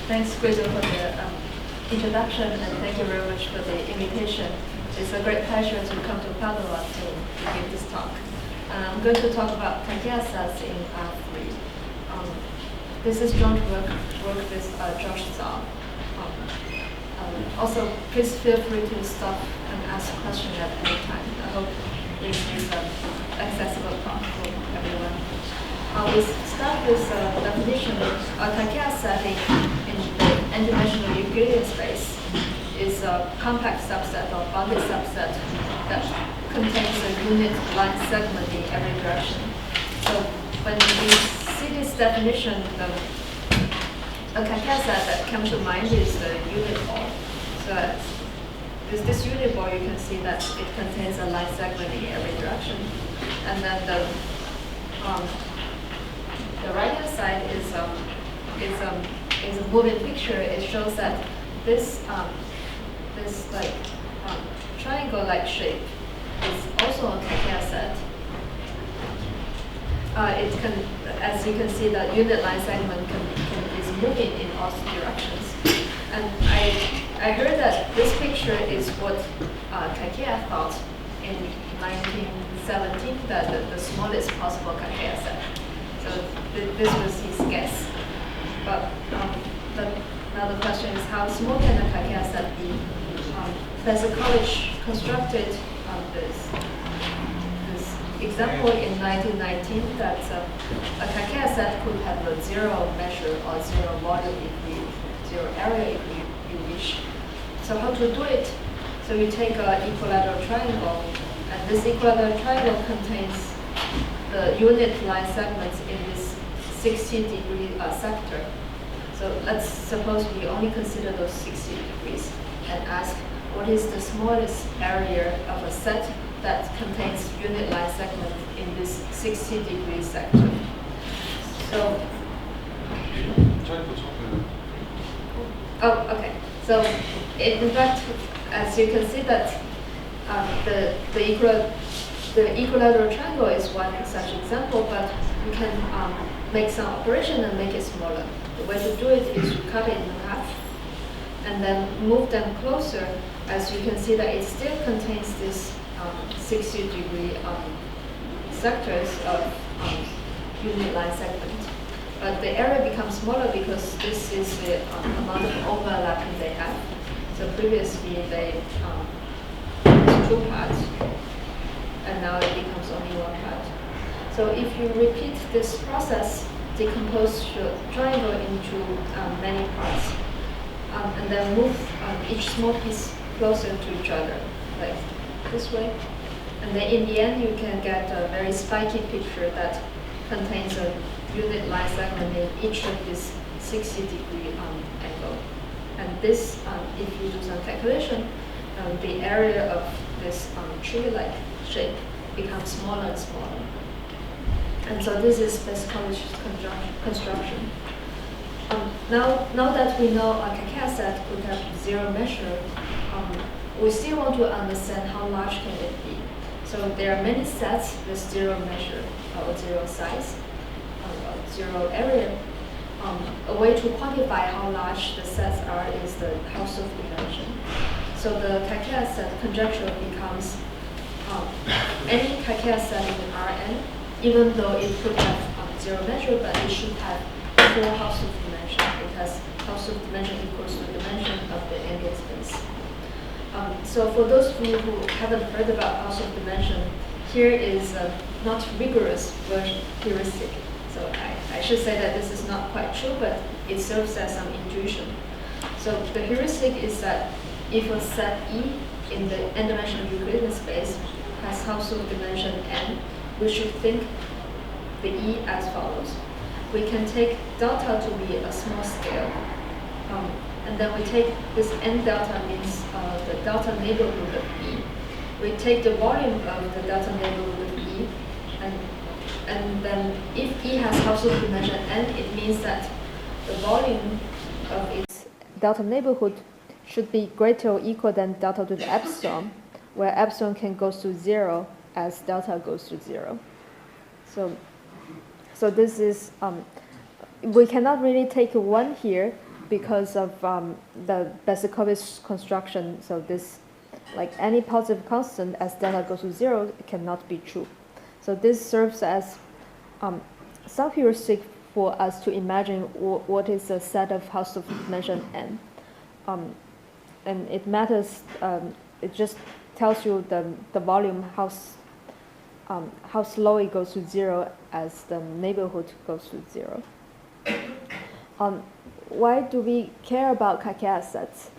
Thanks, Guido, for the introduction, and thank you very much for the invitation. It's a great pleasure to come to Padua to give this talk. I'm going to talk about Kakeya sets in R3. This is joint work with Josh Zhao. Also, please feel free to stop and ask questions at any time. I hope this is an accessible talk for everyone. We start with the definition. A Kakeya set in the n-dimensional Euclidean space is a compact subset or bounded subset that contains a unit line segment in every direction. So when we see this definition, a Kakeya set that comes to mind is the unit ball. So with this unit ball, you can see that it contains a line segment in every direction. And then the right-hand side is a moving picture. It shows that this triangle-like shape is also a Kakeya set. As you can see, the unit line segment is moving in all directions. And I heard that this picture is what Kakeya thought in 1917, that the smallest possible Kakeya set. So this was his guess. But now the question is, how small can a Kakeya set be? Professor College constructed this example in 1919 that a Kakeya set could have a zero measure or zero volume zero area if you wish. So how to do it? So you take an equilateral triangle, and this equilateral triangle contains the unit line segments in this 60-degree sector. So let's suppose we only consider those 60 degrees and ask what is the smallest area of a set that contains unit line segment in this 60-degree sector. So, okay. So in fact, as you can see that the equilateral triangle is one such example, but you can make some operation and make it smaller. The way to do it is to cut it in half and then move them closer. As you can see that it still contains this 60-degree sectors of unit line segment. But the area becomes smaller because this is the amount of overlapping they have. So previously they was two parts, and now it becomes only one part. So if you repeat this process, decompose your triangle into many parts, and then move each small piece closer to each other, like this way. And then in the end, you can get a very spiky picture that contains a unit line segment in each of these 60-degree angle. And this, if you do some calculation, the area of this tree-like shape becomes smaller and smaller. And so this is Professor College's construction. Now that we know a Kakeya set could have zero measure, we still want to understand how large can it be. So there are many sets with zero measure or zero size, zero area. A way to quantify how large the sets are is the Hausdorff dimension. So the Kakeya set conjecture becomes any Kakeya set in Rn, even though it could have zero measure, but it should have 4 Hausdorff dimension, because Hausdorff dimension equals the dimension of the ambient space. So for those of you who haven't heard about Hausdorff dimension, here is a not rigorous version heuristic. So I should say that this is not quite true, but it serves as some intuition. So the heuristic is that if a set E in the n-dimensional Euclidean space has Hausdorff dimension n, we should think the E as follows. We can take delta to be a small scale, and then we take this n delta means the delta neighborhood of E. We take the volume of the delta neighborhood of E, and then if E has Hausdorff dimension n, it means that the volume of its delta neighborhood should be greater or equal than delta to the epsilon, where epsilon can go to 0 as delta goes to 0. So this is, we cannot really take 1 here because of the Besekovich construction. So this, like any positive constant as delta goes to 0, it cannot be true. So this serves as some heuristic for us to imagine what is a set of Hausdorff dimension n. And it matters, it just tells you the volume, how slow it goes to 0 as the neighborhood goes to 0. Why do we care about Kakeya sets?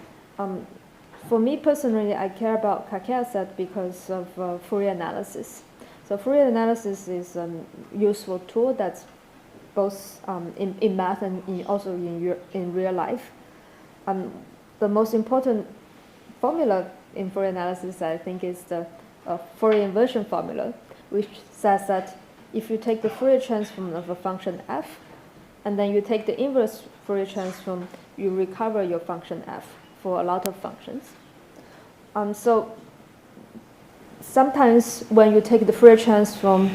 For me personally, I care about Kakeya set because of Fourier analysis. So Fourier analysis is a useful tool that's both in math and also in real life. The most important formula in Fourier analysis, I think, is the Fourier inversion formula, which says that if you take the Fourier transform of a function f, and then you take the inverse Fourier transform, you recover your function f for a lot of functions. So sometimes when you take the Fourier transform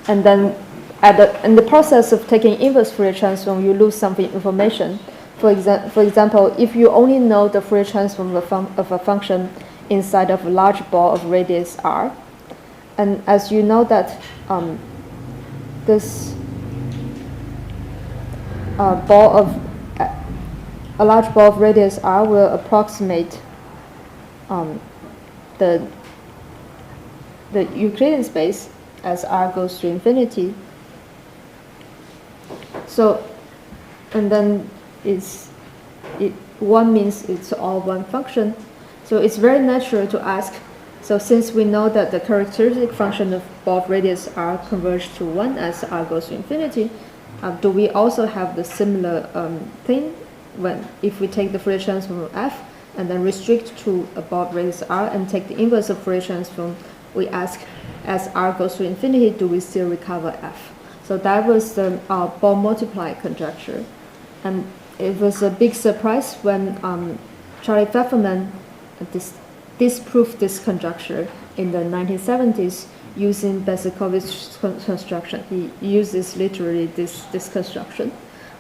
and then in the process of taking inverse Fourier transform, you lose some information. For example, if you only know the Fourier transform of a function inside of a large ball of radius r, and as you know that this a large ball of radius r will approximate the Euclidean space as r goes to infinity. So, and then one means it's all one function. So it's very natural to ask, so since we know that the characteristic function of ball of radius r converge to 1 as r goes to infinity, do we also have the similar thing if we take the Fourier transform of f and then restrict to a ball of radius r and take the inverse of Fourier transform, we ask, as r goes to infinity, do we still recover f? So that was the ball multiply conjecture. And it was a big surprise when Charlie Pfefferman disproved this conjecture in the 1970s using Besekovich's construction. He uses literally this construction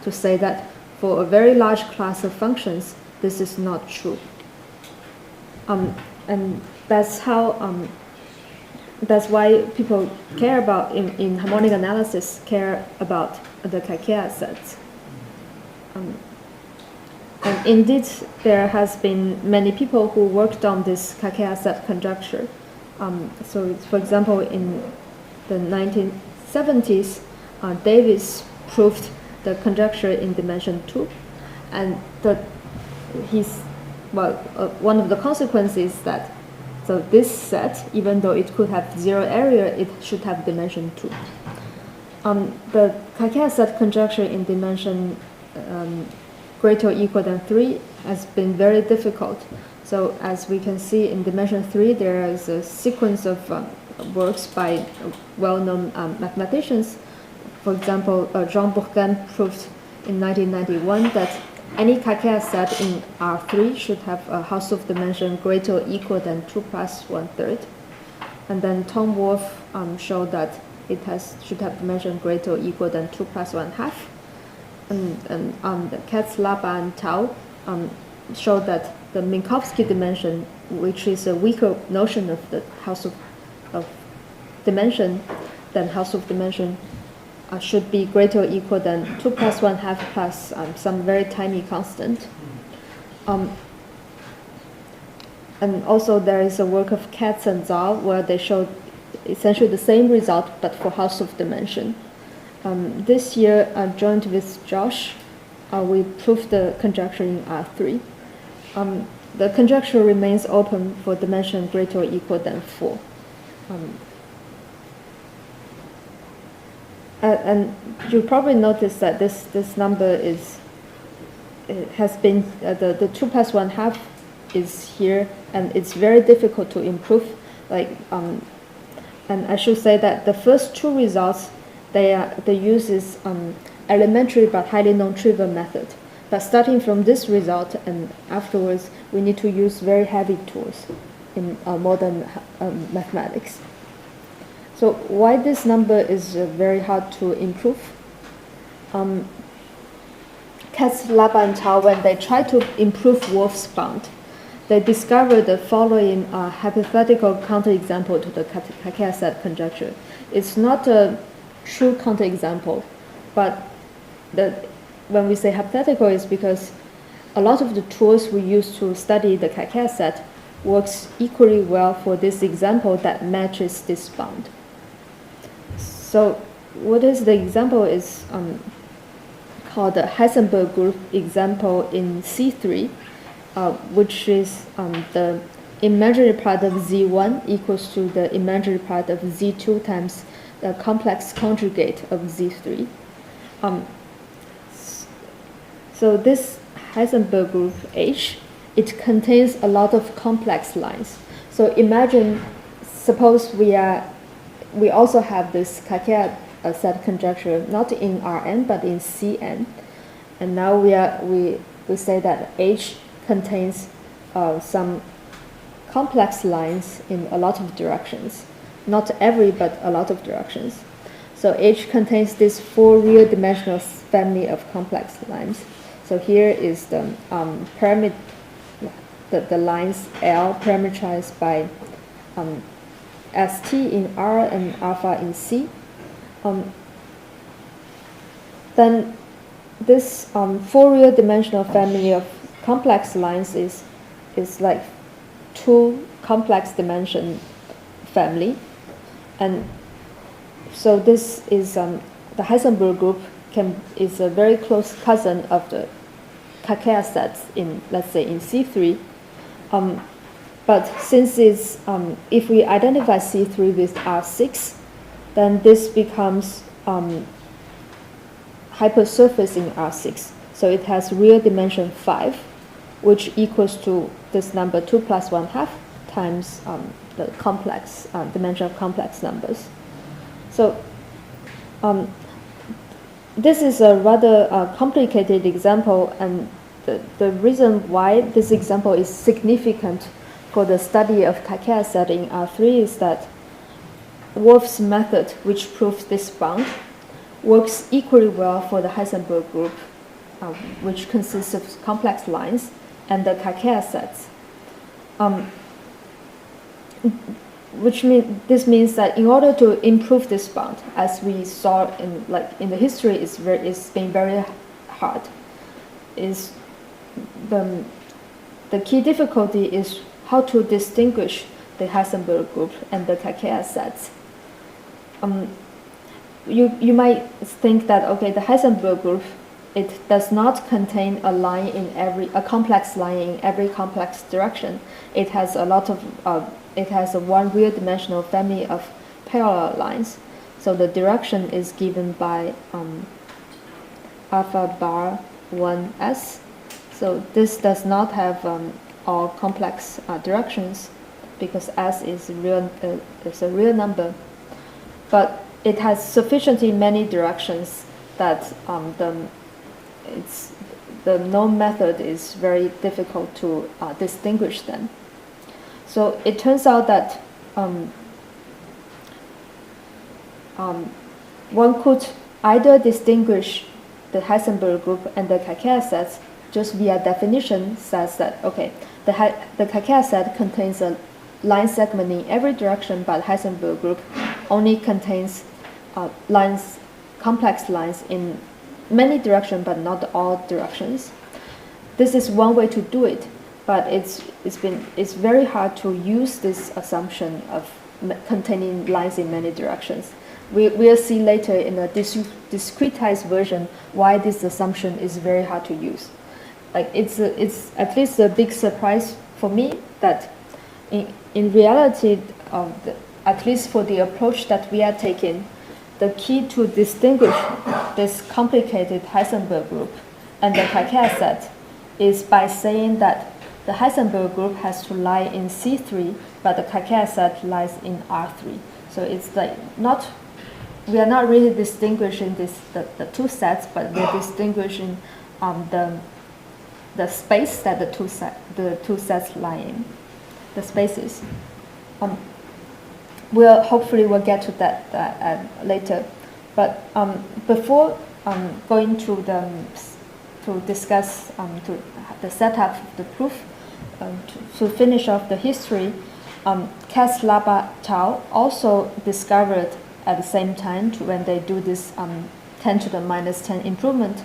to say that for a very large class of functions, this is not true. And that's how that's why people care about in harmonic analysis care about the Kakeya sets. And indeed, there has been many people who worked on this Kakeya set conjecture. So, for example, in the 1970s, Davis proved the conjecture in dimension 2, and one of the consequences is that so this set, even though it could have 0 area, it should have dimension 2. The Kakeya set conjecture in dimension greater or equal than 3 has been very difficult. So as we can see in dimension 3, there is a sequence of works by well-known mathematicians. For example, Jean Bourgain proved in 1991 that any Kakeya set in R3 should have a Hausdorff dimension greater or equal than 2 plus 1/3. And then Tom Wolfe showed that it should have dimension greater or equal than 2 plus 1/2. And Katz, Laba, and Tau showed that the Minkowski dimension, which is a weaker notion of the Hausdorff of dimension than Hausdorff dimension, should be greater or equal than 2 plus 1/2 plus some very tiny constant. And also there is a work of Katz and Zal where they showed essentially the same result but for Hausdorff dimension. This year, joined with Josh, we proved the conjecture in R3. The conjecture remains open for dimension greater or equal than 4. And you probably noticed that this number has been the 2 plus 1/2 is here, and it's very difficult to improve. And I should say that the first two results they use elementary but highly non-trivial method. But starting from this result and afterwards, we need to use very heavy tools in modern mathematics. So why this number is very hard to improve? Katz, Laba, and Tao, when they tried to improve Wolf's bound, they discovered the following hypothetical counterexample to the Kakeya set conjecture. It's not a true counterexample, but when we say hypothetical, it's because a lot of the tools we use to study the Kakeya set works equally well for this example that matches this bound. So what is the example is called the Heisenberg group example in C3, which is the imaginary part of Z1 equals to the imaginary part of Z2 times the complex conjugate of Z3. So this Heisenberg group H, it contains a lot of complex lines. So imagine, suppose we also have this Kakeya set conjecture, not in Rn but in Cn, and now we say that H contains some complex lines in a lot of directions, not every but a lot of directions. So H contains this 4 real-dimensional family of complex lines. So here is the the lines L parameterized by St in R and alpha in C. Then this 4 real-dimensional family of complex lines is like 2 complex dimension family, and so this is the Heisenberg group is a very close cousin of the Kakeya sets in, let's say, in C3. But since it's, if we identify C3 with R6, then this becomes hypersurface in R6. So it has real dimension 5, which equals to this number 2 plus 1/2 times the complex dimension of complex numbers. So this is a rather complicated example, and the reason why this example is significant for the study of Kakeya set in R3 is that Wolf's method, which proves this bound, works equally well for the Heisenberg group, which consists of complex lines, and the Kakeya sets. This means that in order to improve this bound, as we saw in the history, it's been very hard. The key difficulty is how to distinguish the Heisenberg group and the Kakeya sets. You might think that, okay, the Heisenberg group, it does not contain a complex line in every complex direction. It has a 1 real-dimensional family of parallel lines. So the direction is given by alpha bar 1s. So this does not have all complex directions because s is a real number. But it has sufficiently many directions that the known method is very difficult to distinguish them. So it turns out that one could either distinguish the Heisenberg group and the Kakeya sets just via definition, says that, okay, the Kakeya set contains a line segment in every direction, but Heisenberg group only contains complex lines in many directions, but not all directions. This is one way to do it, but it's very hard to use this assumption of containing lines in many directions. We'll see later in a discretized version why this assumption is very hard to use. Like it's at least a big surprise for me that in reality, at least for the approach that we are taking, the key to distinguish this complicated Heisenberg group and the Kakeya set is by saying that the Heisenberg group has to lie in C3, but the Kakeya set lies in R3. So it's like we are not really distinguishing the two sets, but we're distinguishing the space that the two sets lie in, the spaces. Hopefully we'll get to that later. But before going to to discuss the setup of the proof. To finish off the history, Katz, Labar, Tao also discovered at the same time when they do this 10 to the minus 10 improvement,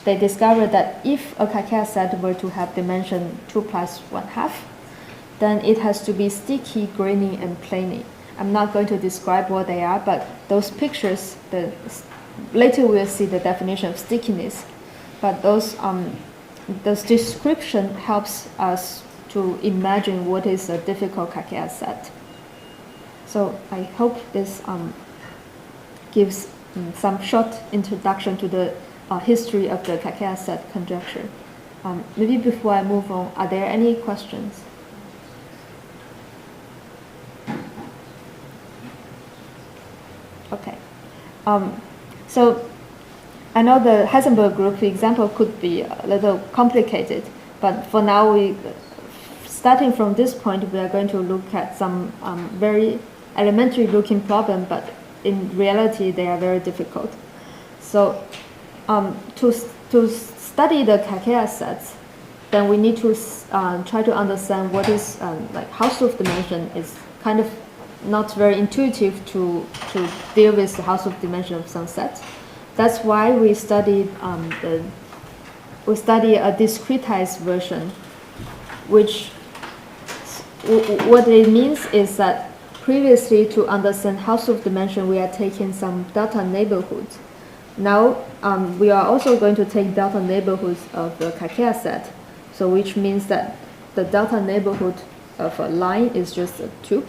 they discovered that if a Kakeya set were to have dimension 2 plus 1/2, then it has to be sticky, grainy, and plainy. I'm not going to describe what they are, but those pictures, later we'll see the definition of stickiness. But those description helps us to imagine what is a difficult Kakeya set. So I hope this gives some short introduction to the history of the Kakeya set conjecture. Maybe before I move on, are there any questions? Okay. So I know the Heisenberg group example could be a little complicated, but for now, starting from this point, we are going to look at some very elementary looking problem, but in reality, they are very difficult. So to study the Kakeya sets, then we need to try to understand what is like Hausdorff dimension is kind of not very intuitive to deal with the Hausdorff dimension of some sets. That's why we studied a discretized version, which what it means is that previously to understand Hausdorff dimension, we are taking some delta neighborhoods. Now we are also going to take delta neighborhoods of the Kakeya set, so which means that the delta neighborhood of a line is just a tube.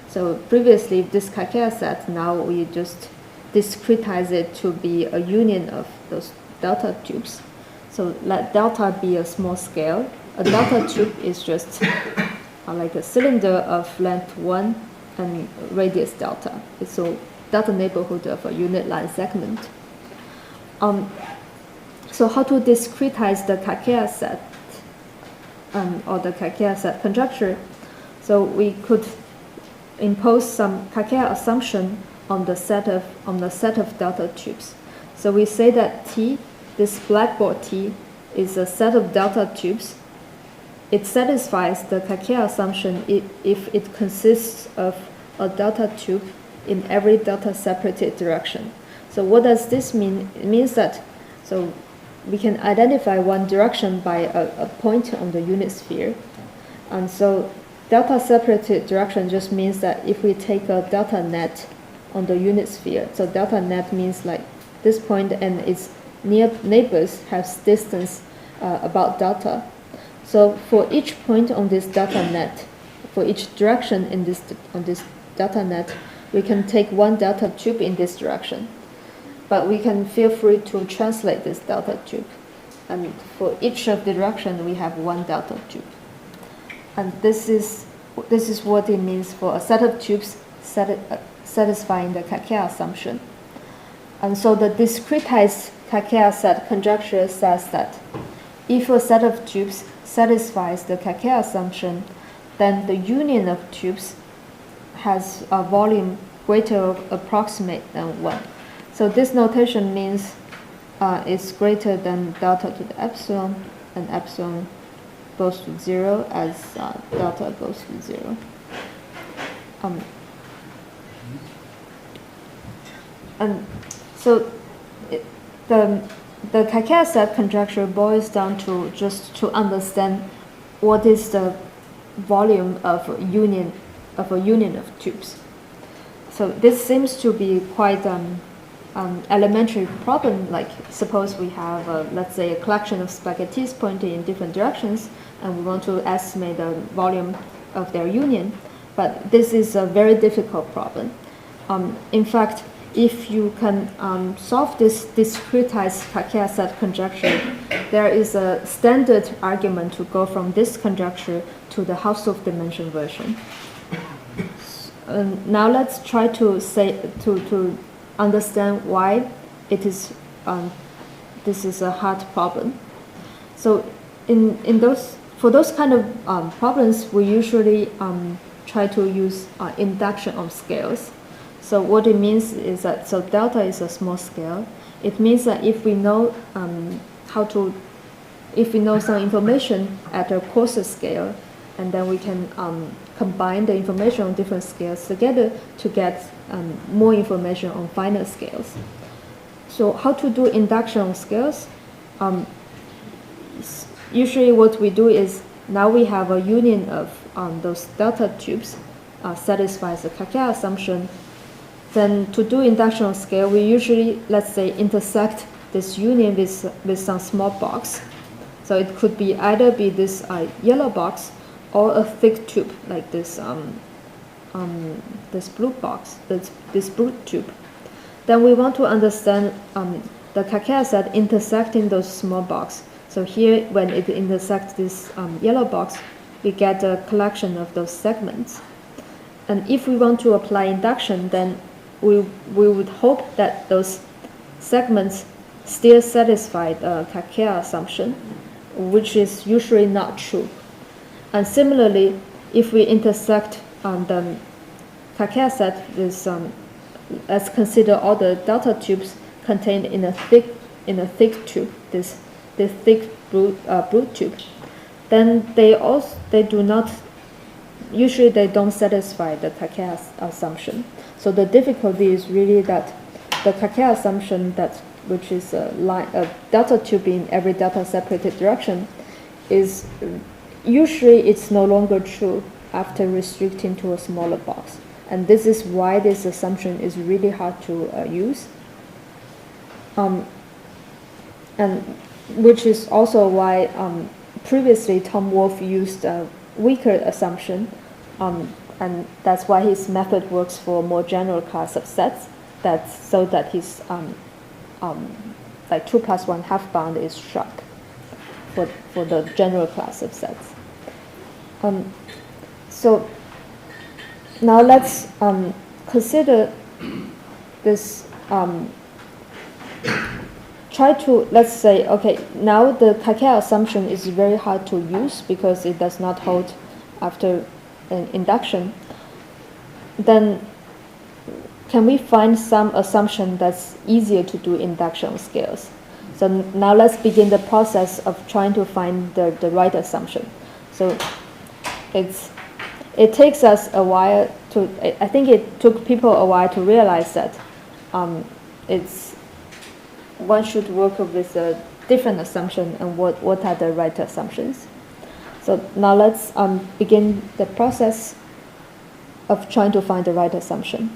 So previously this Kakeya set, now we just discretize it to be a union of those delta tubes. So let delta be a small scale. A delta tube is just like a cylinder of length 1 and radius delta. It's a delta neighborhood of a unit line segment. So how to discretize the Kakeya set or the Kakeya set conjecture? So we could impose some Kakeya assumption on the set of delta tubes. So we say that T, this blackboard T, is a set of delta tubes. It satisfies the Kakeya assumption if it consists of a delta tube in every delta separated direction. So what does this mean? It means that so we can identify one direction by a point on the unit sphere. And so delta separated direction just means that if we take a delta net on the unit sphere, so delta net means like this point and its near neighbors have distance about delta. So for each point on this delta net, for each direction on this delta net, we can take one delta tube in this direction. But we can feel free to translate this delta tube. And for each of the direction, we have one delta tube. And this is what it means for a set of tubes satisfying the Kakeya assumption. And so the discretized Kakeya set conjecture says that if a set of tubes satisfies the Kakeya assumption, then the union of tubes has a volume greater or approximate than 1. So this notation means it's greater than delta to the epsilon, and epsilon goes to 0 as delta goes to 0. And so the Kakeya set conjecture boils down to just to understand what is the volume of a union of tubes. So this seems to be quite elementary problem. Like suppose we have let's say a collection of spaghettis pointing in different directions, and we want to estimate the volume of their union. But this is a very difficult problem. In fact, if you can solve this discretized Kakeya set conjecture, there is a standard argument to go from this conjecture to the Hausdorff dimension version. Now let's try to understand why it is this is a hard problem. So for those kind of problems, we usually try to use induction of scales. So what it means is that delta is a small scale. It means that if we know how to, if we know some information at a coarser scale, and then we can combine the information on different scales together to get more information on finer scales. So how to do induction on scales? Usually what we do is, now we have a union of those delta tubes satisfies the Kakeya assumption. Then to do induction on scale, we usually, let's say, intersect this union with some small box. So it could be either be this yellow box or a thick tube like this this blue box, this blue tube. Then we want to understand the Kakeya set intersecting those small box. So here, when it intersects this yellow box, we get a collection of those segments. And if we want to apply induction, then we would hope that those segments still satisfy the Kakeya assumption, which is usually not true. And similarly, if we intersect the Kakeya set with, let's consider all the delta tubes contained in a thick tube, this thick blue tube, then they do not, usually they don't satisfy the Kakeya assumption. So the difficulty is really that the Kakeya assumption, which is a delta tube in every delta separated direction, is usually it's no longer true after restricting to a smaller box. And this is why this assumption is really hard to use. And which is also why previously Tom Wolfe used a weaker assumption, and that's why his method works for a more general class of sets, so that his like 2 plus 1 half bound is sharp for the general class of sets. So now let's consider this. Try to, let's say, okay, now the Kakeya assumption is very hard to use because it does not hold after an induction. Then can we find some assumption that's easier to do induction scales? So now let's begin the process of trying to find the right assumption. So it takes us a while to, I think it took people a while to realize that one should work with a different assumption and what are the right assumptions. So now let's begin the process of trying to find the right assumption.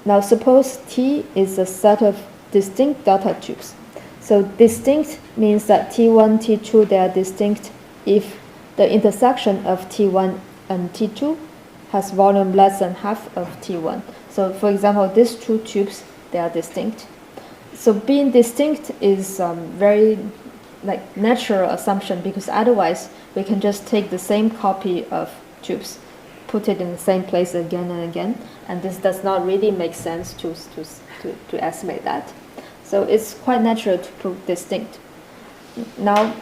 Now suppose T is a set of distinct delta tubes. So distinct means that T1, T2, they are distinct if the intersection of T1 and T2 has volume less than half of T1. So for example, these 2 tubes, they are distinct. So being distinct is very natural assumption, because otherwise we can just take the same copy of tubes, put it in the same place again and again, and this does not really make sense to estimate that. So it's quite natural to prove distinct. Now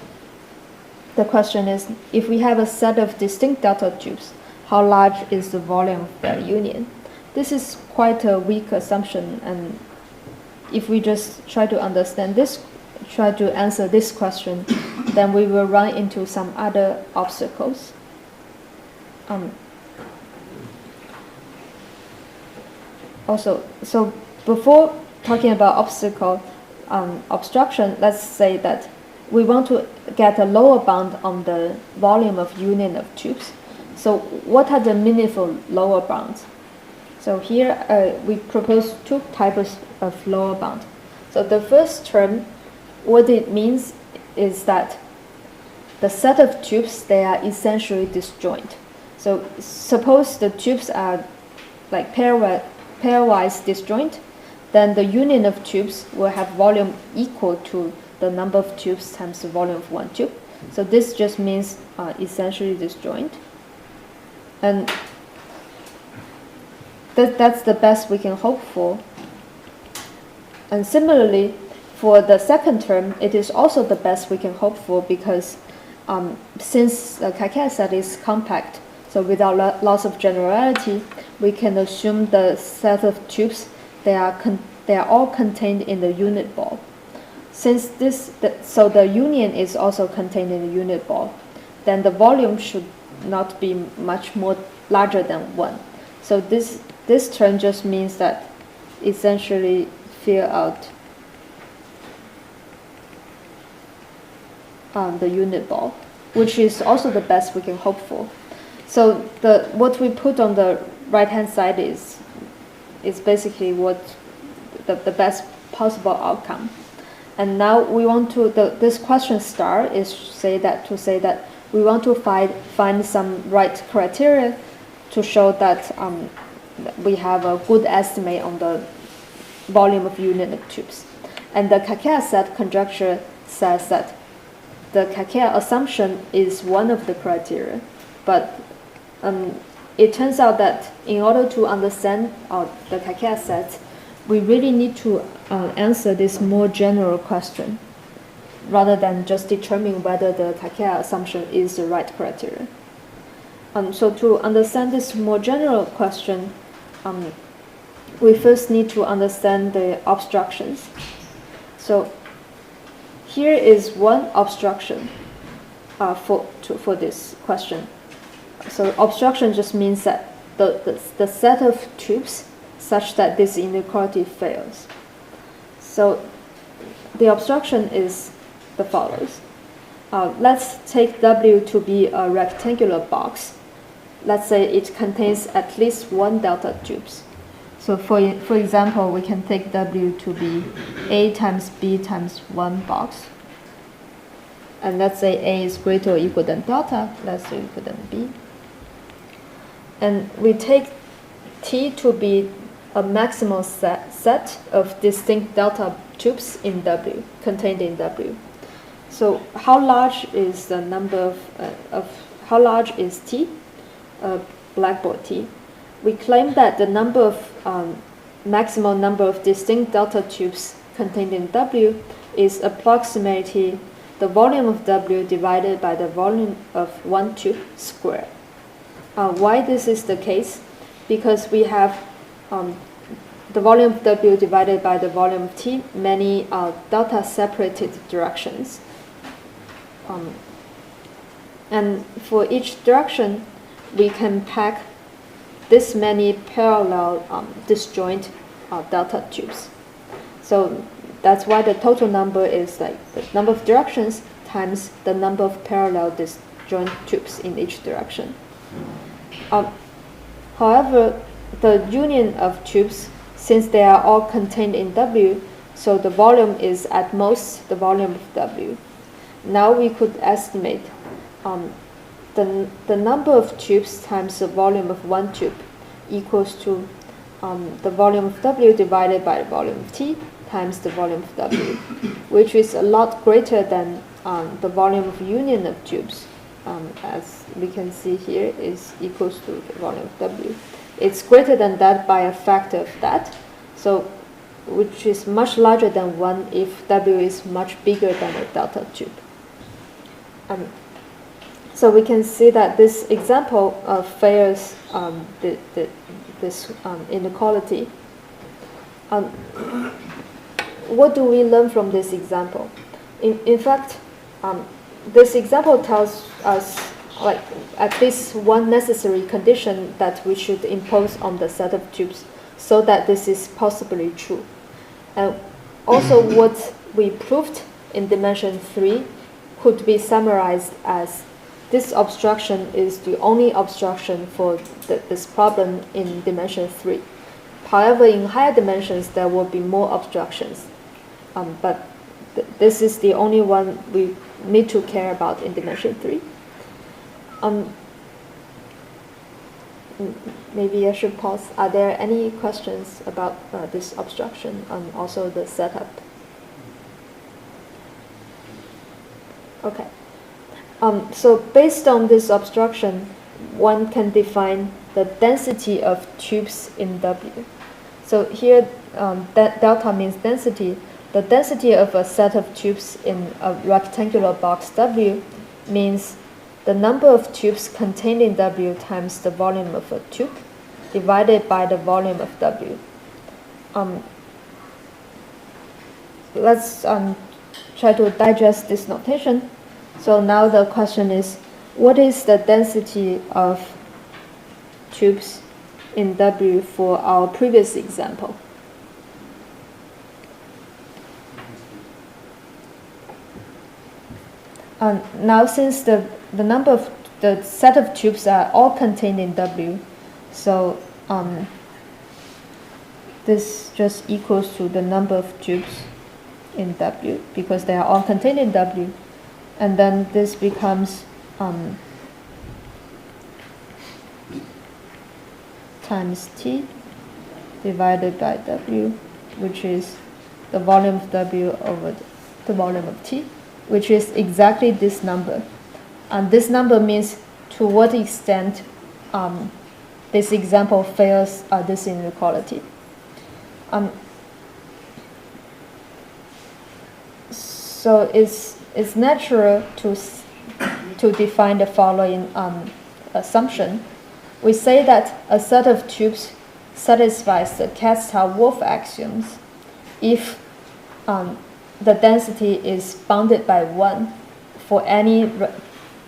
the question is, if we have a set of distinct delta tubes, how large is the volume of their union? This is quite a weak assumption, and if we just try to understand this, try to answer this question, then we will run into some other obstacles. So before talking about obstruction, let's say that we want to get a lower bound on the volume of union of tubes. So what are the meaningful lower bounds? So here we propose 2 types of lower bound. So the first term, what it means is that the set of tubes, they are essentially disjoint. So suppose the tubes are like pairwise disjoint, then the union of tubes will have volume equal to the number of tubes times the volume of one tube. So this just means essentially disjoint. And that's the best we can hope for. And similarly, for the second term, it is also the best we can hope for, because since the Kakeya set is compact, so without loss of generality, we can assume the set of tubes, they are all contained in the unit ball. since so the union is also contained in the unit ball, then the volume should not be much more larger than 1. So this term just means that essentially fill out the unit ball, which is also the best we can hope for. So what we put on the right hand side is basically what the best possible outcome. And now we want to this question star is to say that we want to find some right criteria to show that we have a good estimate on the volume of unit tubes. And the Kakeya set conjecture says that the Kakeya assumption is one of the criteria, but it turns out that in order to understand the Kakeya set, we really need to answer this more general question rather than just determine whether the Kakeya assumption is the right criteria. So to understand this more general question, we first need to understand the obstructions. So here is one obstruction for this question. So obstruction just means that the set of tubes such that this inequality fails. So the obstruction is the follows. Let's take W to be a rectangular box. Let's say it contains at least one delta tubes. So for example, we can take W to be A times B times 1 box. And let's say A is greater or equal than delta, less or equal than B. And we take T to be a maximal set of distinct delta tubes in W, contained in W. So how large is the number how large is T, blackboard T? We claim that the number of maximal number of distinct delta tubes contained in W is approximately the volume of W divided by the volume of one tube squared. Why this is the case? Because we have the volume of W divided by the volume of T, many delta separated directions. And for each direction, we can pack this many parallel disjoint delta tubes. So that's why the total number is like the number of directions times the number of parallel disjoint tubes in each direction. However, the union of tubes, since they are all contained in W, so the volume is at most the volume of W. Now we could estimate the number of tubes times the volume of one tube equals to the volume of W divided by the volume of T times the volume of W, which is a lot greater than the volume of union of tubes, as we can see here is equals to the volume of W. It's greater than that by a factor of that, so which is much larger than 1 if W is much bigger than a delta tube. So we can see that this example fails this inequality. What do we learn from this example? In fact, this example tells us like at least one necessary condition that we should impose on the set of tubes so that this is possibly true. And also what we proved in dimension 3 could be summarized as this obstruction is the only obstruction for this problem in dimension 3. However, in higher dimensions, there will be more obstructions. But this is the only one we need to care about in dimension 3. Maybe I should pause. Are there any questions about this obstruction and also the setup? Okay. So based on this obstruction, one can define the density of tubes in W. So here, delta means density. The density of a set of tubes in a rectangular box W means the number of tubes contained in W times the volume of a tube divided by the volume of W. Let's try to digest this notation. So now the question is, what is the density of tubes in W for our previous example? Now since the number of the set of tubes are all contained in W, so this just equals to the number of tubes in W because they are all contained in W, and then this becomes times T divided by W, which is the volume of W over the volume of T, which is exactly this number. And this number means to what extent this example fails this inequality. So it's natural to define the following assumption. We say that a set of tubes satisfies the Kastner-Wolff axioms if the density is bounded by 1 for any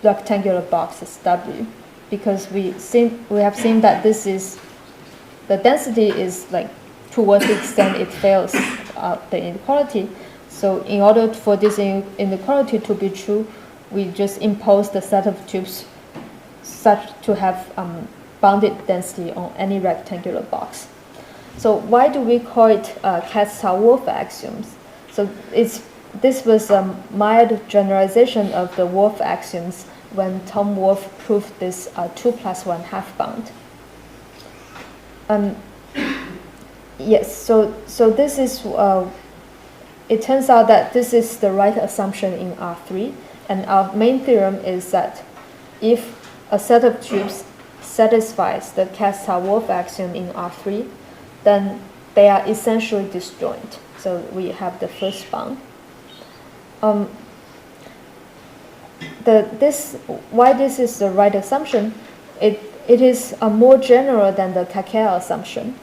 rectangular boxes W, because we have seen that this is the density is like to what extent it fails the inequality. So in order for this inequality to be true, we just impose the set of tubes such to have bounded density on any rectangular box. So why do we call it Kastner-Wolff axioms? So this was a mild generalization of the Wolff axioms when Tom Wolff proved this 2 + 1 half bound. Yes, so this is, it turns out that this is the right assumption in R3, and our main theorem is that if a set of tubes satisfies the Kastner-Wolff axiom in R3, then they are essentially disjoint. So we have the first bound. Why this is the right assumption? It is more general than the Kakeya assumption.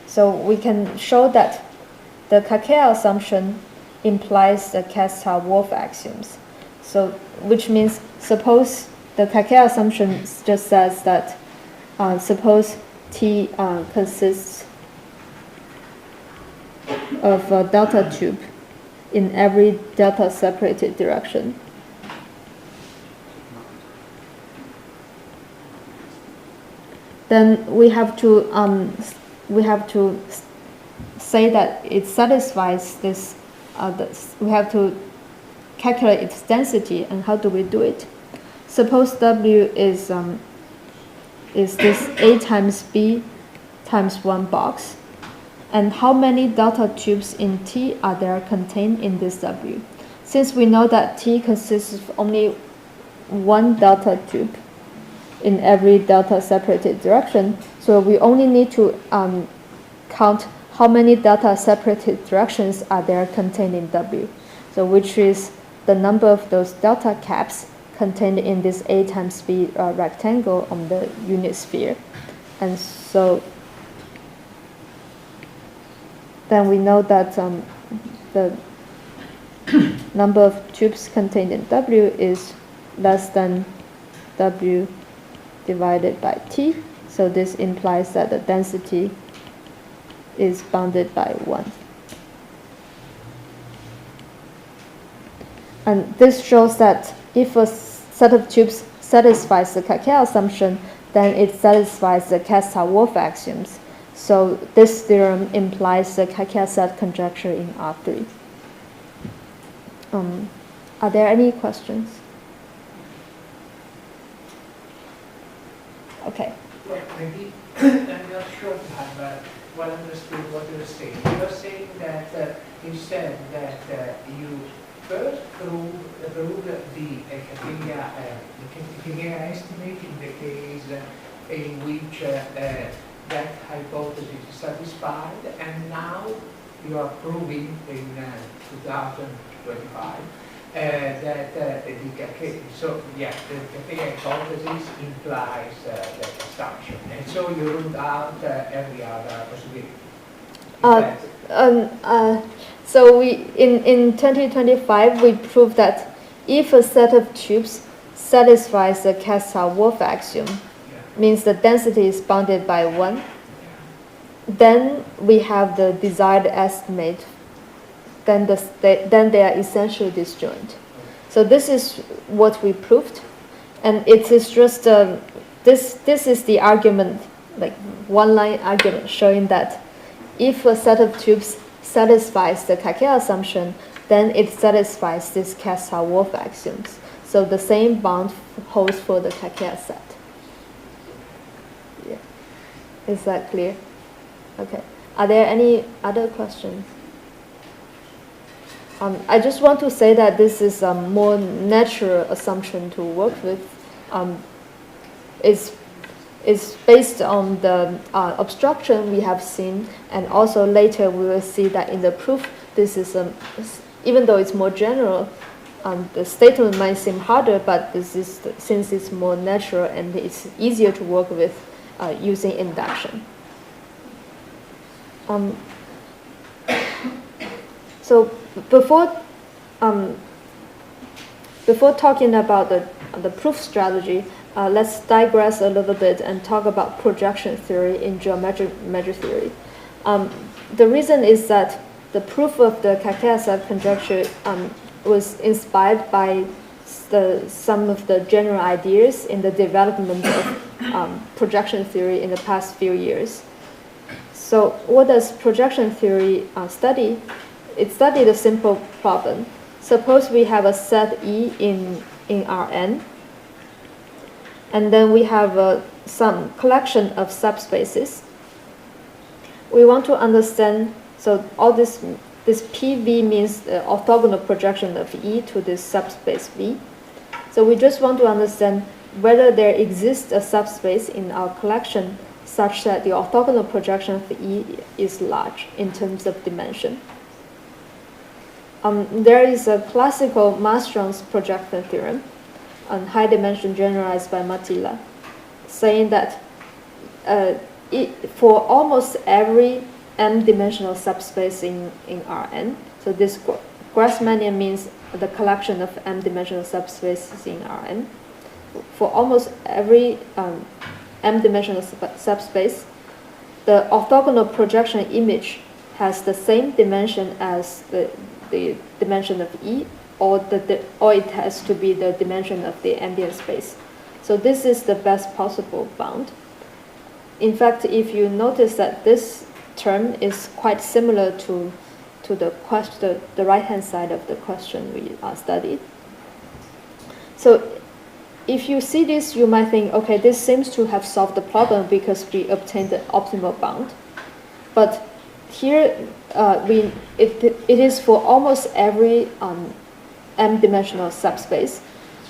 So we can show that the Kakeya assumption implies the Kastner-Wolff axioms. So which means suppose the Kakeya assumption just says that suppose T consists of a delta tube in every delta separated direction. Then we have to say that it satisfies this. We have to calculate its density, and how do we do it? Suppose W is this A times B times 1 box. And how many delta tubes in T are there contained in this W? Since we know that T consists of only 1 delta tube in every delta separated direction, so we only need to count how many delta separated directions are there contained in W. So which is the number of those delta caps contained in this A times B rectangle on the unit sphere. And so then we know that the number of tubes contained in W is less than W divided by T. So this implies that the density is bounded by 1. And this shows that if a set of tubes satisfies the Kakeya assumption, then it satisfies the Kastner-Wolff axioms. So this theorem implies the Kakeya set conjecture in R3. Are there any questions? Okay. Well, maybe I'm not sure if I have well understood what you're saying. You're saying that you said that you first prove the Kakeya estimate in the case in which that hypothesis is satisfied, and now you are proving in 2025 that the Kakeya hypothesis implies that assumption, and so you ruled out every other possibility. Uh, so in 2025 we proved that if a set of tubes satisfies the Kessler-Wolf axiom, means the density is bounded by 1, then we have the desired estimate. Then they are essentially disjoint. So this is what we proved, and it is just this is the argument, like one-line argument showing that if a set of tubes satisfies the Kakeya assumption, then it satisfies this Kessler-Wolf axioms. So the same bound holds for the Kakeya set. Yeah. Is that clear? Okay. Are there any other questions? I just want to say that this is a more natural assumption to work with. It's based on the obstruction we have seen, and also later we will see that in the proof, this is even though it's more general, the statement might seem harder, but this is since it's more natural and it's easier to work with using induction. So before talking about the proof strategy, let's digress a little bit and talk about projection theory in geometric measure theory. The reason is that the proof of the Kakeya set conjecture was inspired by some of the general ideas in the development of projection theory in the past few years. So what does projection theory study? It studied a simple problem. Suppose we have a set E in Rn, and then we have some collection of subspaces. We want to understand, so all this PV means the orthogonal projection of E to this subspace V. So we just want to understand whether there exists a subspace in our collection such that the orthogonal projection of E is large in terms of dimension. There is a classical Mastrom's projection theorem on high dimension generalized by Mattila, saying that for almost every m-dimensional subspace in Rn, so this Grassmannian means the collection of m-dimensional subspaces in Rn. For almost every m-dimensional subspace, the orthogonal projection image has the same dimension as the dimension of E, or it has to be the dimension of the ambient space. So this is the best possible bound. In fact, if you notice that this term is quite similar to the right-hand side of the question we studied. So if you see this, you might think, okay, this seems to have solved the problem because we obtained the optimal bound. But here, it is for almost every m-dimensional subspace.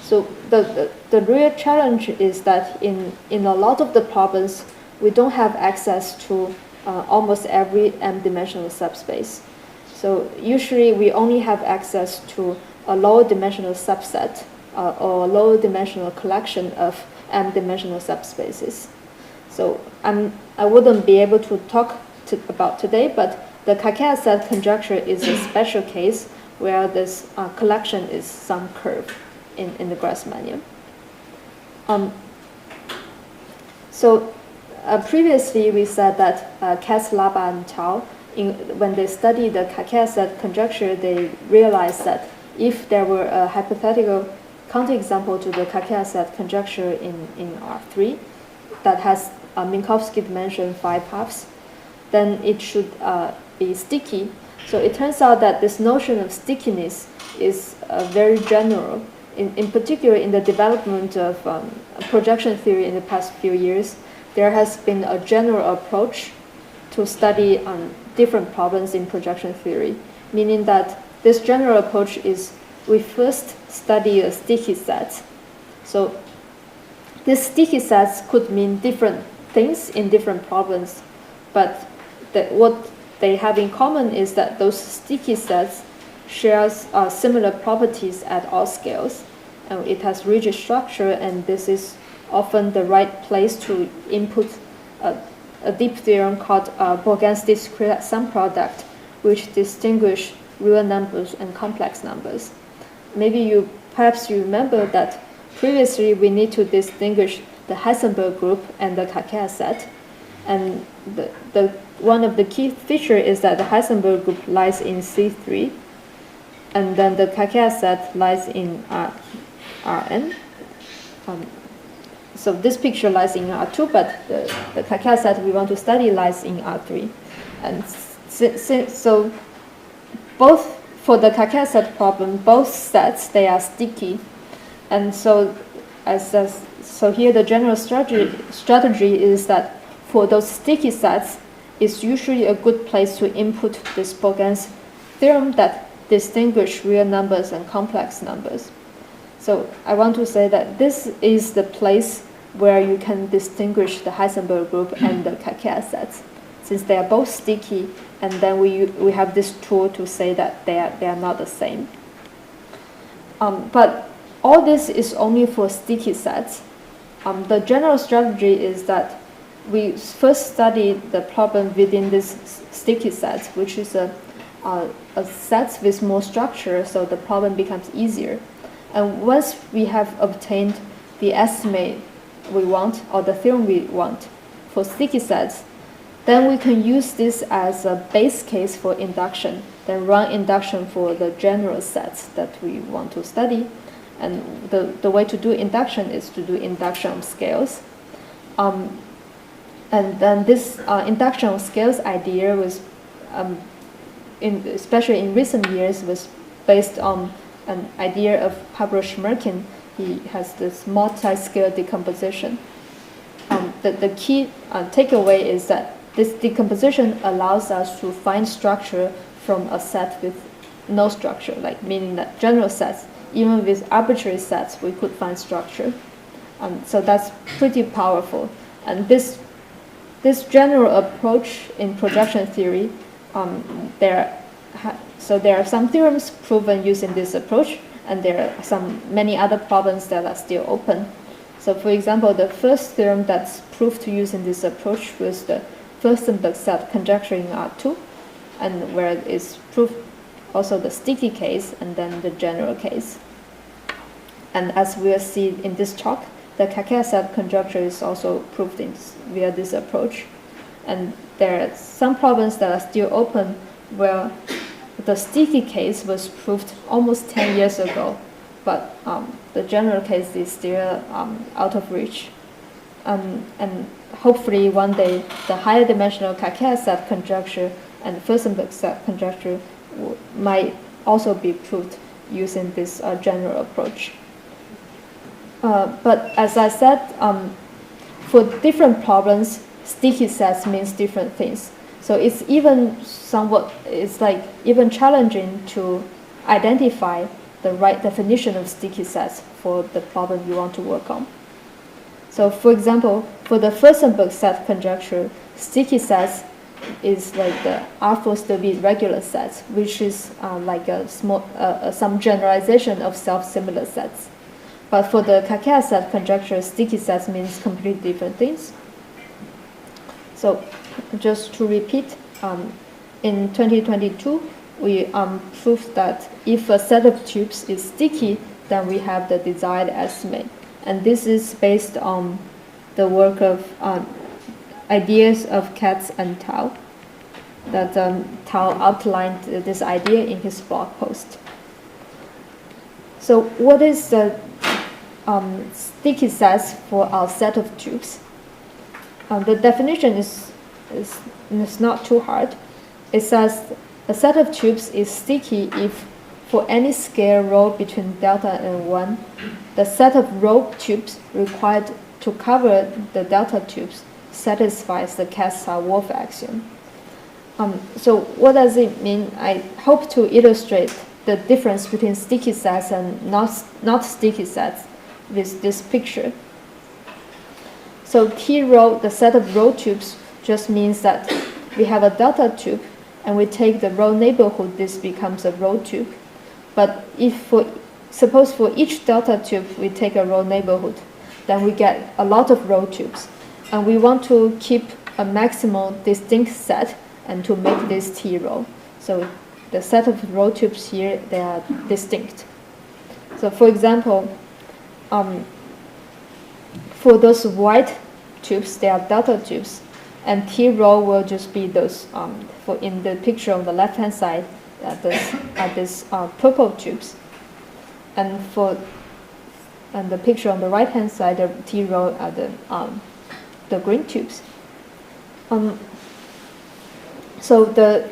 So the real challenge is that in a lot of the problems, we don't have access to almost every m-dimensional subspace. So usually we only have access to a lower dimensional subset or a lower dimensional collection of m-dimensional subspaces. So I wouldn't be able to talk about today, but the Kakeya set conjecture is a special case where this collection is some curve in the Grassmannian. Previously we said that Katz, Laba, and Tao, when they studied the Kakeya set conjecture, they realized that if there were a hypothetical counterexample to the Kakeya set conjecture in R3 that has a Minkowski dimension 5 halves, then it should be sticky. So it turns out that this notion of stickiness is very general. In particular, in the development of projection theory in the past few years, there has been a general approach to study different problems in projection theory, meaning that this general approach is we first study a sticky set. So these sticky sets could mean different things in different problems, but what they have in common is that those sticky sets share similar properties at all scales. And it has rigid structure, and this is often the right place to input a deep theorem called Bourgain's discrete sum product, which distinguish real numbers and complex numbers. Perhaps you remember that previously we need to distinguish the Heisenberg group and the Kakeya set, and one of the key features is that the Heisenberg group lies in C3, and then the Kakeya set lies in Rn. So this picture lies in R2, but the Kakeya set we want to study lies in R3. And so both for the Kakeya set problem, both sets, they are sticky. And so so here the general strategy is that for those sticky sets, it's usually a good place to input this Bourgain's theorem that distinguish real numbers and complex numbers. So I want to say that this is the place where you can distinguish the Heisenberg group and the Kakeya sets, since they are both sticky, and then we have this tool to say that they are not the same. But all this is only for sticky sets. The general strategy is that we first study the problem within this sticky sets, which is a set with more structure, so the problem becomes easier. And once we have obtained the estimate we want, or the theorem we want for sticky sets, then we can use this as a base case for induction, then run induction for the general sets that we want to study. And the way to do induction is to do induction of scales. And then this induction of scales idea was, especially in recent years, was based on an idea of Pablo Shmerkin. He has this multi-scale decomposition. The key takeaway is that this decomposition allows us to find structure from a set with no structure, like meaning that general sets, even with arbitrary sets, we could find structure. So that's pretty powerful. And this general approach in projection theory, there are some theorems proven using this approach, and there are many other problems that are still open. So for example, the first theorem that's proved using this approach was the Furstenberg set conjecture in R2, and where it's proved also the sticky case and then the general case. And as we'll see in this talk, the Kakeya set conjecture is also proved via this approach. And there are some problems that are still open where the sticky case was proved almost 10 years ago, but the general case is still out of reach. And hopefully one day the higher dimensional Kakeya set conjecture and Furstenberg set conjecture might also be proved using this general approach. But as I said, for different problems, sticky sets means different things. So it's even challenging to identify the right definition of sticky sets for the problem you want to work on. So for example, for the Furstenberg set conjecture, sticky sets is like the R4-Stubbe regular sets, which is like some generalization of self-similar sets. But for the Kakeya set conjecture, sticky sets means completely different things. So just to repeat, in 2022, we proved that if a set of tubes is sticky, then we have the desired estimate. And this is based on the work of ideas of Katz and Tao, that Tao outlined this idea in his blog post. So what is the sticky sets for our set of tubes? The definition is not too hard. It says a set of tubes is sticky if for any scale rho between delta and 1, the set of rho tubes required to cover the delta tubes satisfies the Katz-Wolff axiom. So what does it mean? I hope to illustrate the difference between sticky sets and not sticky sets with this picture. So T rho, the set of rho tubes, just means that we have a delta tube and we take the rho neighborhood, this becomes a rho tube. But suppose for each delta tube we take a rho neighborhood, then we get a lot of rho tubes. And we want to keep a maximal distinct set and to make this T row. So the set of row tubes here, they are distinct. So for example, for those white tubes, they are delta tubes, and T row will just be those, for in the picture on the left-hand side, this purple tubes. And the picture on the right-hand side, the T row are the green tubes. So the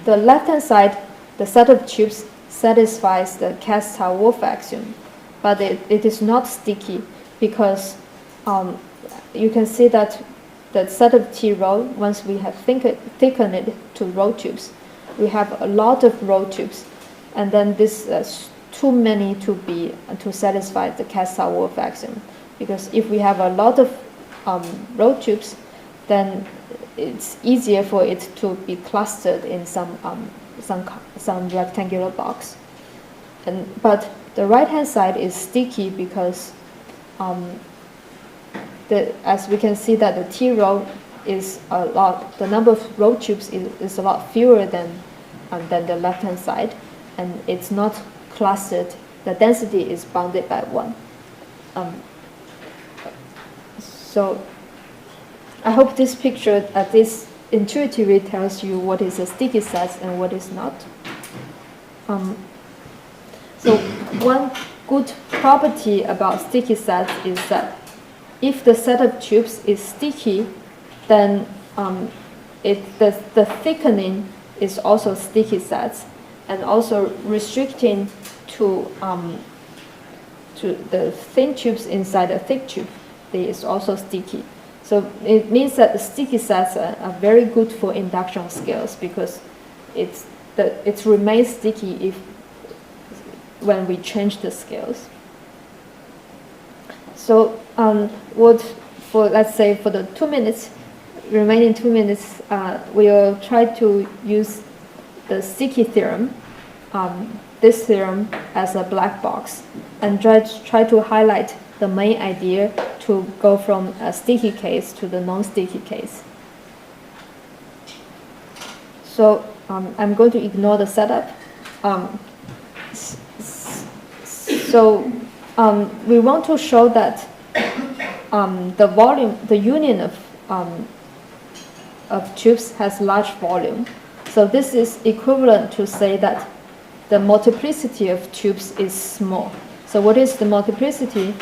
left-hand side, the set of tubes satisfies the Cass-Tau-Wolff axiom, but it is not sticky because you can see that the set of T row, once we have thickened it to row tubes, we have a lot of row tubes, and then this is too many to satisfy the Cass-Tau-Wolff axiom. Because if we have a lot of row tubes, then it's easier for it to be clustered in some rectangular box. But the right-hand side is sticky because as we can see that the T row is a lot, the number of row tubes is a lot fewer than the left-hand side, and it's not clustered. The density is bounded by 1. So I hope this picture this intuitively tells you what is a sticky set and what is not. So one good property about sticky sets is that if the set of tubes is sticky, then the thickening is also sticky sets, and also restricting to the thin tubes inside a thick tube, they is also sticky. So it means that the sticky sets are very good for induction scales because it remains sticky when we change the scales. So let's say for the remaining 2 minutes, we'll try to use the sticky theorem, this theorem as a black box, and try to highlight the main idea to go from a sticky case to the non-sticky case. So I'm going to ignore the setup. So we want to show that the union of tubes has large volume. So this is equivalent to say that the multiplicity of tubes is small. So what is the multiplicity?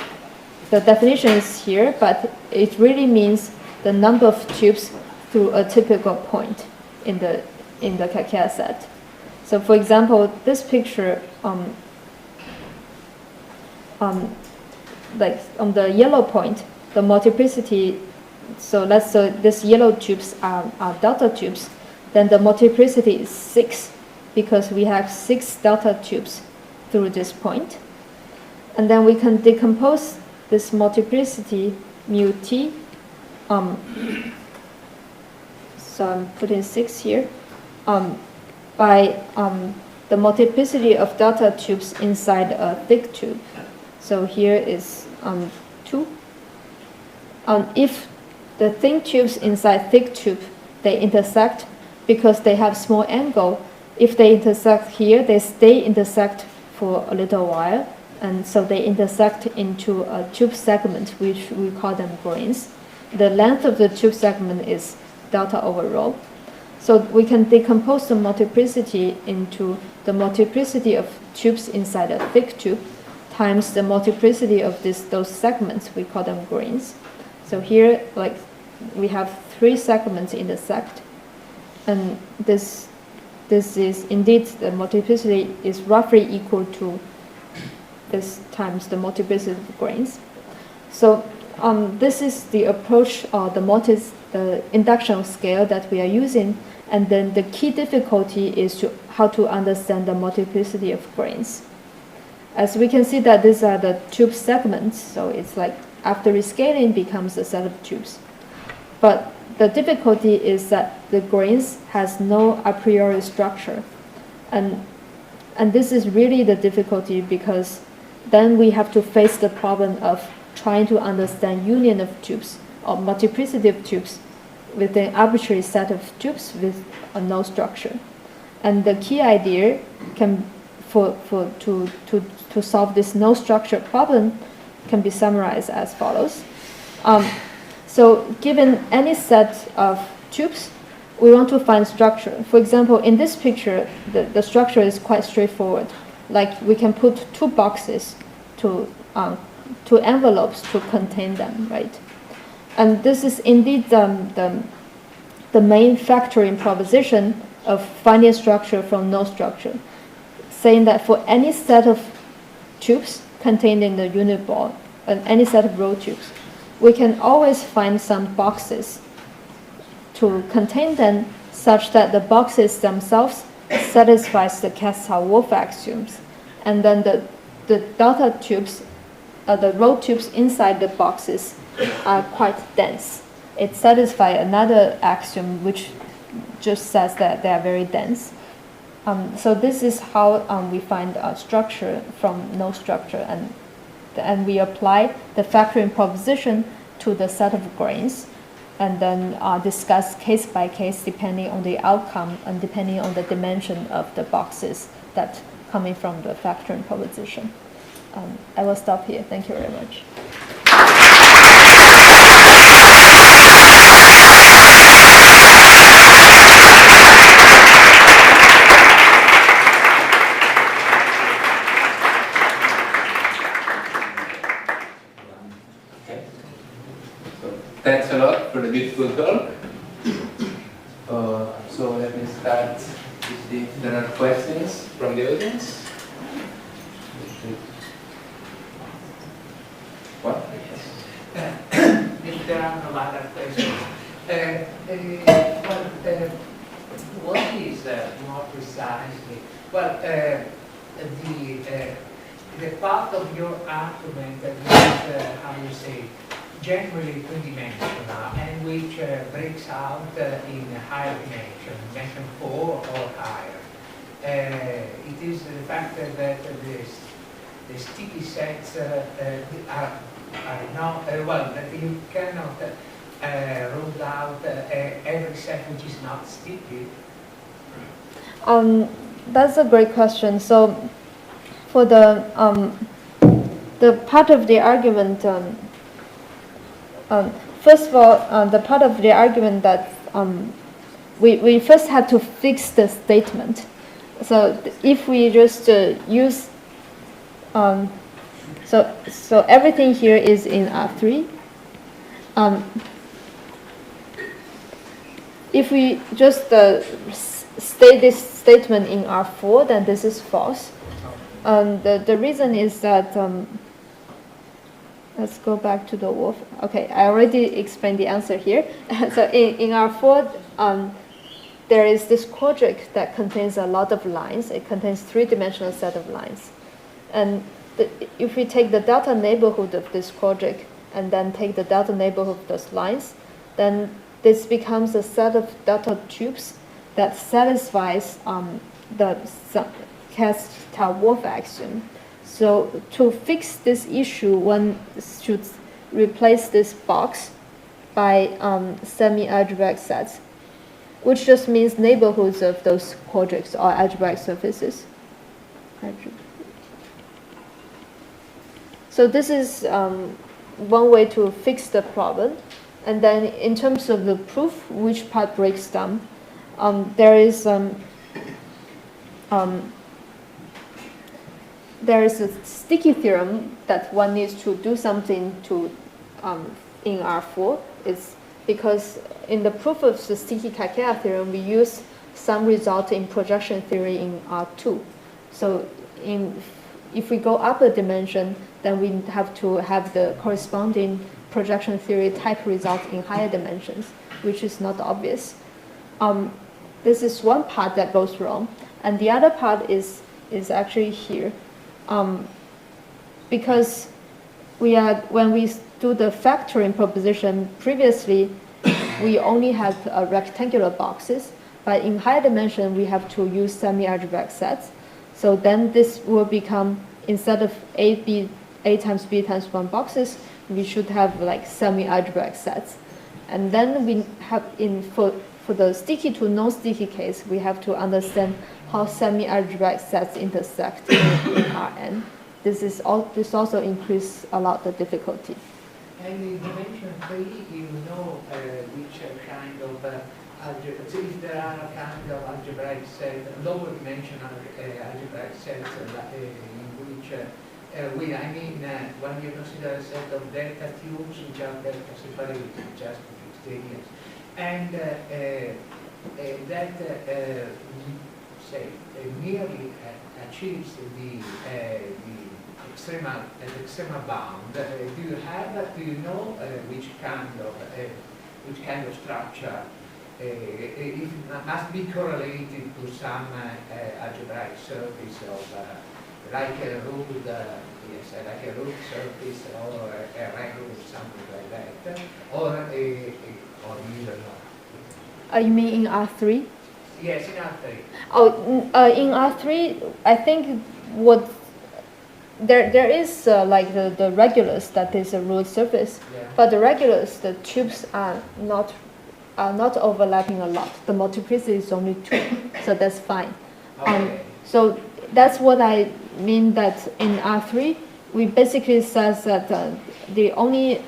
The definition is here, but it really means the number of tubes through a typical point in the KK set. So for example, this picture, like on the yellow point, the multiplicity, so let's say these yellow tubes are delta tubes, then the multiplicity is 6 because we have 6 delta tubes through this point. And then we can decompose this multiplicity mu t, so I'm putting 6 here, by the multiplicity of delta tubes inside a thick tube. So here is 2. If the thin tubes inside thick tube, they intersect because they have small angle. If they intersect here, they stay intersect for a little while, and so they intersect into a tube segment, which we call them grains. The length of the tube segment is delta over rho. So we can decompose the multiplicity into the multiplicity of tubes inside a thick tube times the multiplicity of those segments, we call them grains. So here, like, we have 3 segments intersect, and this is indeed the multiplicity is roughly equal to this times the multiplicity of grains. So this is the approach or the induction scale that we are using, and then the key difficulty is how to understand the multiplicity of grains. As we can see that these are the tube segments, so it's like after rescaling becomes a set of tubes. But the difficulty is that the grains has no a priori structure, and this is really the difficulty because then we have to face the problem of trying to understand union of tubes or multiplicity of tubes with an arbitrary set of tubes with no structure. And the key idea can, to solve this no structure problem can be summarized as follows. So given any set of tubes, we want to find structure. For example, in this picture, the structure is quite straightforward. Like we can put two boxes to envelopes to contain them, right? And this is indeed the main factoring proposition of finding structure from no structure, saying that for any set of tubes contained in the unit ball, and any set of row tubes, we can always find some boxes to contain them such that the boxes themselves satisfies the Kessler-Wolff axioms. And then the delta tubes, the row tubes inside the boxes are quite dense. It satisfies another axiom which just says that they are very dense. So this is how we find a structure from no structure, and we apply the factoring proposition to the set of grains, and then discuss case by case depending on the outcome and depending on the dimension of the boxes that coming from the factoring proposition. I will stop here. Thank you very much. Thanks a lot for the beautiful talk. So let me start with if there are questions from the audience. What? If there are no other questions. What is more precisely? Well, the part of your argument that is, how you say, generally two-dimensional and which breaks out in a higher dimension 4 or higher. It is the fact that the sticky sets are not, well, that you cannot rule out every set which is not sticky. That's a great question. So for the part of the argument, first of all, the part of the argument that we first had to fix the statement. So if we just use, so everything here is in R3. If we just state this statement in R4, then this is false. The reason is that, let's go back to the Wolff. Okay, I already explained the answer here. So in R4, there is this quadric that contains a lot of lines. It contains three-dimensional set of lines. And if we take the delta neighborhood of this quadric and then take the delta neighborhood of those lines, then this becomes a set of delta tubes that satisfies the Kessler-Wolff axiom. So to fix this issue, one should replace this box by semi-algebraic sets, which just means neighborhoods of those quadrics or algebraic surfaces. So this is one way to fix the problem. And then in terms of the proof, which part breaks down, there is a sticky theorem that one needs to do something to in R4. It's because in the proof of the sticky Kakeya theorem, we use some result in projection theory in R2. So if we go up a dimension, then we have to have the corresponding projection theory type result in higher dimensions, which is not obvious. This is one part that goes wrong. And the other part is actually here. Because when we do the factoring proposition previously, we only had rectangular boxes, but in higher dimension, we have to use semi-algebraic sets. So then this will become, instead of A times B times 1 boxes, we should have like semi-algebraic sets. And then we have for the sticky to non-sticky case, we have to understand how semi-algebraic sets intersect in Rn. This also increases a lot the difficulty. And in dimension 3, you know which kind of algebra, so if there are kind of algebraic sets, lower dimensional algebraic sets in which I mean, when you consider a set of delta tubes which are delta separated, just fixed areas, and that say nearly achieves the extrema bound. Do you know which kind of structure it must be correlated to some algebraic surface of like a root, like a root surface or a regular something like that, or even not. You mean in R3? Yes, in R3. Oh, in R3, I think what there is like the regulus that is a root surface, Yeah. but the regulus, the tubes are not overlapping a lot. The multiplicity is only 2, so that's fine. Okay. So that's what I mean that in R3, we basically says that the only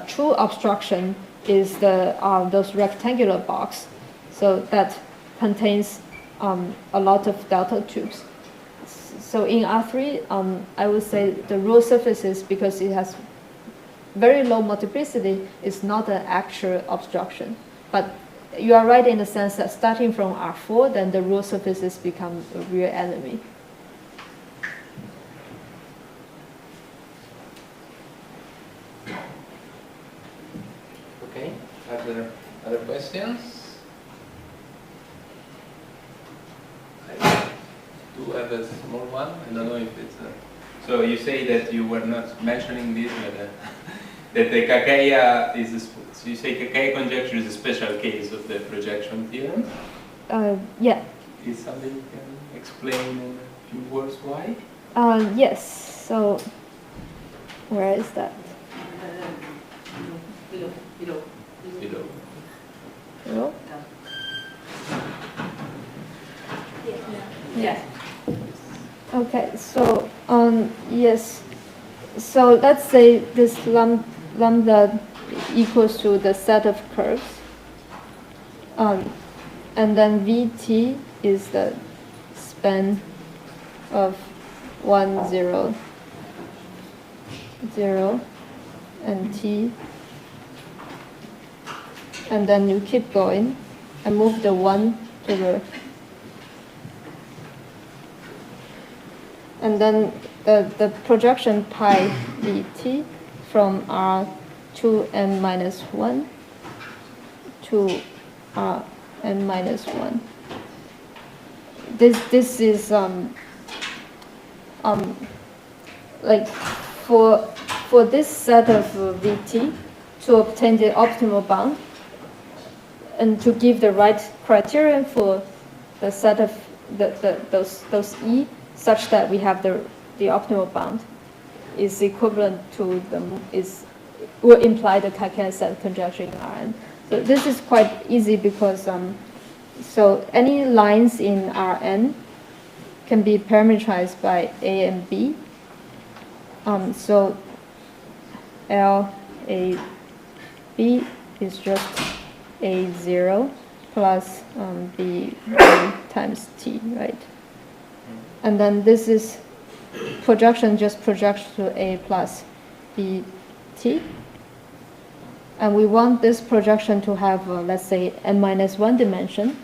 true obstruction is those rectangular box, so that contains a lot of delta tubes. So in R3, I would say the root surfaces, because it has very low multiplicity, is not an actual obstruction. But you are right in the sense that starting from R4, then the root surfaces become a real enemy. Okay, other questions? I do have a small one. I don't know if it's so you say that you were not mentioning this, but that the Kakeya so you say Kakeya conjecture is a special case of the projection theorem. Yeah. Is something you can explain in a few words why? Yes. So where is that? Below. Below? Yeah. Okay, so yes, so let's say this lambda equals to the set of curves, and then Vt is the span of 1, 0, 0, and t, and then you keep going and move the 1 to the. And then the projection pi dt from R to n minus 1 to R n minus 1. This is like for this set of Vt to obtain the optimal bound and to give the right criterion for the set of those E, such that we have the optimal bound, is equivalent to will imply the Kakeya set conjecture in Rn. So this is quite easy because so any lines in Rn can be parameterized by A and B. So L A B is just A0 plus B1 times T, right? And then this is projection just projects to A plus BT. And we want this projection to have, let's say, n minus 1 dimension.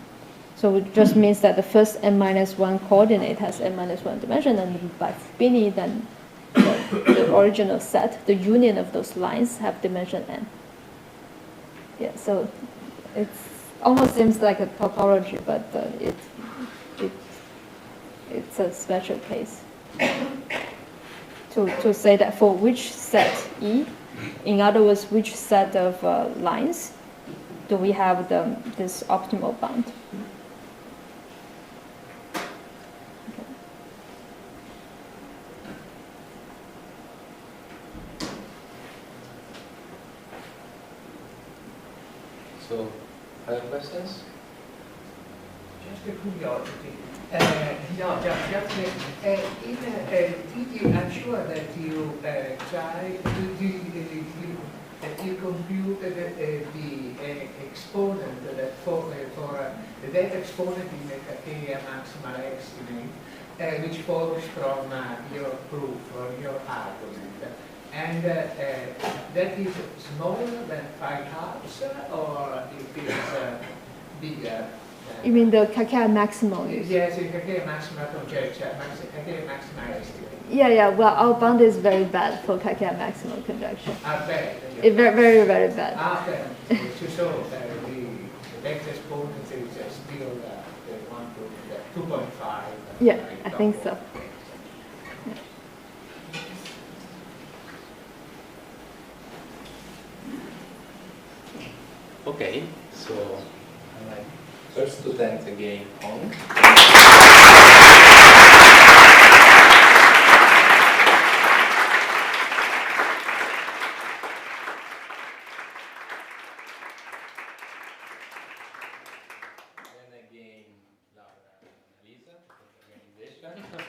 So it just means that the first n minus 1 coordinate has n minus 1 dimension, and by Fubini, then the original set, the union of those lines, have dimension n. Yeah, so it almost seems like a topology, but it's a special case to say that for which set E, in other words, which set of lines do we have this optimal bound? So, other questions? Just a curiosity. No, just I'm sure that you that you computed the exponent that for the data exponent in the Kakeya maximal estimate, which follows from your proof or your argument. And that is smaller than 5 halves, or it is bigger? You mean the Kakeya maximal? Yes, the Kakeya maximal conjecture, Kakeya maximal estimate. Yeah. Well, our bound is very bad for Kakeya maximal conjecture. Bad. It's very, very bad. Okay. So the vector exponent is still the 2.5. Yeah, I think so. Okay, so I'd like first to thank again Hong. Then again Laura and Elisa for the organization.